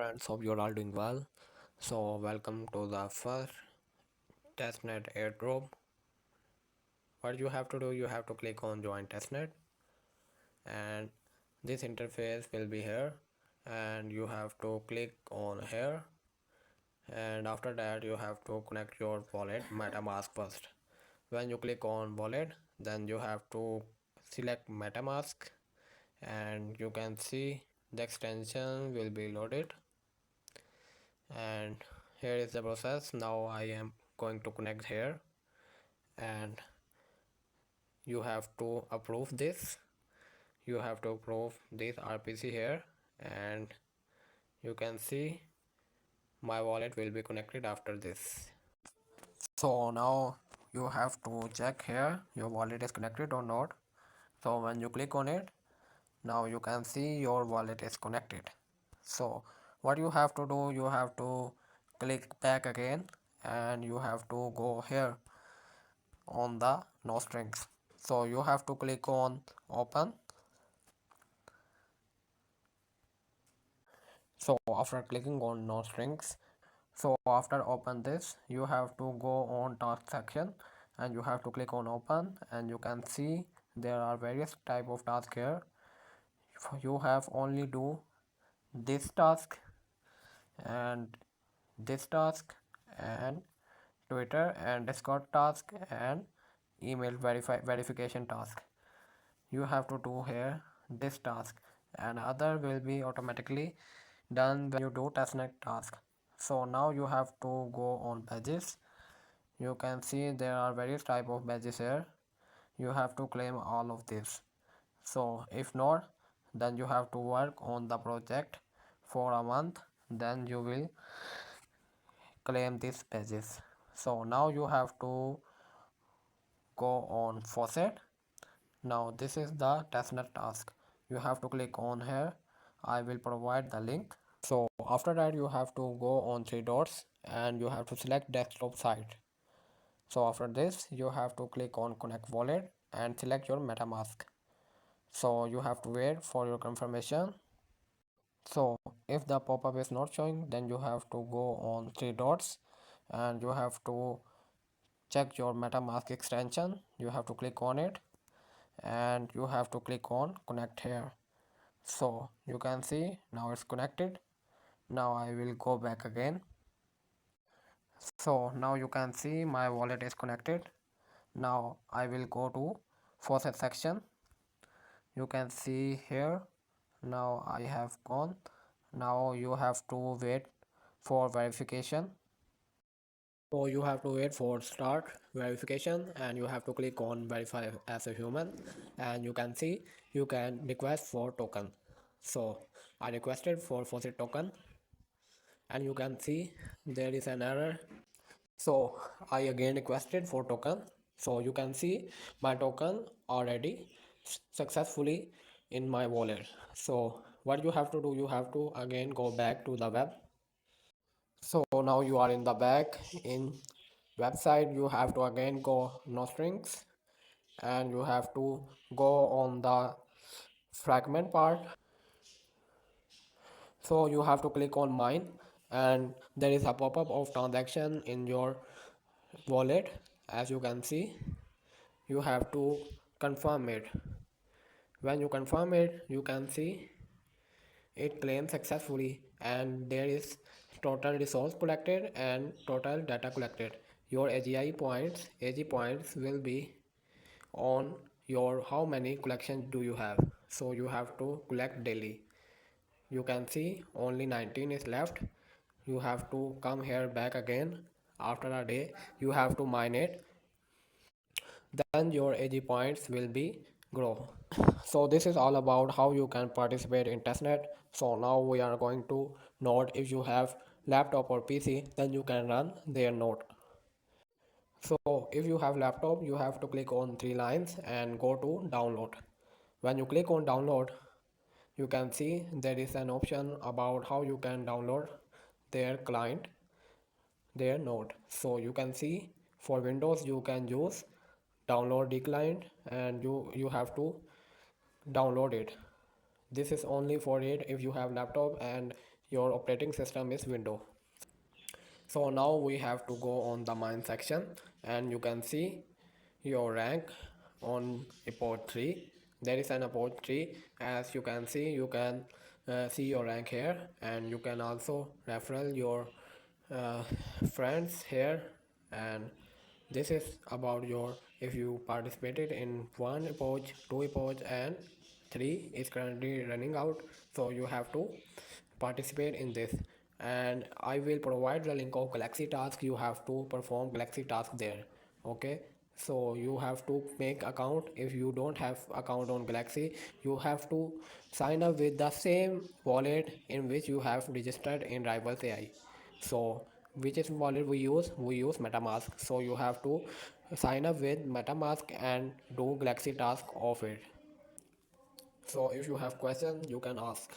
Friends, hope you are all doing well. So, welcome to the first Testnet airdrop. What you have to do, you have to click on join Testnet, and this interface will be here, and you have to click on here, and after that you have to connect your wallet MetaMask first. When you click on wallet, then you have to select MetaMask, and you can see the extension will be loaded. And here is the process. Now I am going to connect here, and you have to approve this. You have to approve this RPC here, and you can see my wallet will be connected after this. So now you have to check here your wallet is connected or not. So when you click on it, now you can see your wallet is connected. So what you have to do, you have to click back again, and you have to go here on the no strings. So you have to click on open. So after clicking on no strings, so after open this, you have to go on task section, and you have to click on open, and you can see there are various type of tasks here. You have only do this task and this task and Twitter and Discord task and email verification task. You have to do here this task, and other will be automatically done when you do testnet task. So now you have to go on badges. You can see there are various type of badges here. You have to claim all of this. So if not, then you have to work on the project for a month, then you will claim these badges. So now you have to go on faucet. Now this is the testnet task. You have to click on here. I will provide the link. So after that you have to go on three dots, and you have to select desktop site. So after this you have to click on connect wallet and select your MetaMask. So you have to wait for your confirmation. So if the pop-up is not showing, then you have to go on three dots, and you have to check your MetaMask extension. You have to click on it, and you have to click on connect here. So you can see now it's connected. Now I will go back again. So now you can see my wallet is connected. Now I will go to faucet section. You can see here. Now I have gone. Now you have to wait for verification. So you have to wait for start verification, and you have to click on verify as a human, and you can see you can request for token. So I requested for faucet token, and you can see there is an error. So I again requested for token. So you can see my token already successfully in my wallet. So what you have to do, you have to again go back to the web. So now you are in the back in website. You have to again go no strings, and you have to go on the fragment part. So you have to click on mine, and there is a pop-up of transaction in your wallet. As you can see, you have to confirm it. When you confirm it, you can see it claimed successfully, and there is total resource collected and total data collected. Your AG points will be on your how many collections do you have. So you have to collect daily. You can see only 19 is left. You have to come here back again after a day. You have to mine it, then your AG points will be grow. So this is all about how you can participate in testnet. So now we are going to node. If you have laptop or PC, then you can run their node. So if you have laptop, you have to click on three lines and go to download. When you click on download, you can see there is an option about how you can download their client, their node. So you can see for Windows you can use download the client, and you have to download it. This is only for it if you have laptop and your operating system is Windows. So now we have to go on the mine section, and you can see your rank on report 3. There is an report 3. As you can see, you can see your rank here, and you can also referral your uh, friends here. And this is about your, if you participated in 1 report, 2 report, and 3 is currently running out, so you have to participate in this. And I will provide the link of Galaxy task. You have to perform Galaxy task there. Okay, so you have to make account. If you don't have account on Galaxy, you have to sign up with the same wallet in which you have registered in Rivals AI. So which is wallet we use? We use MetaMask. So you have to sign up with MetaMask and do Galaxy task of it. So if you have questions, you can ask.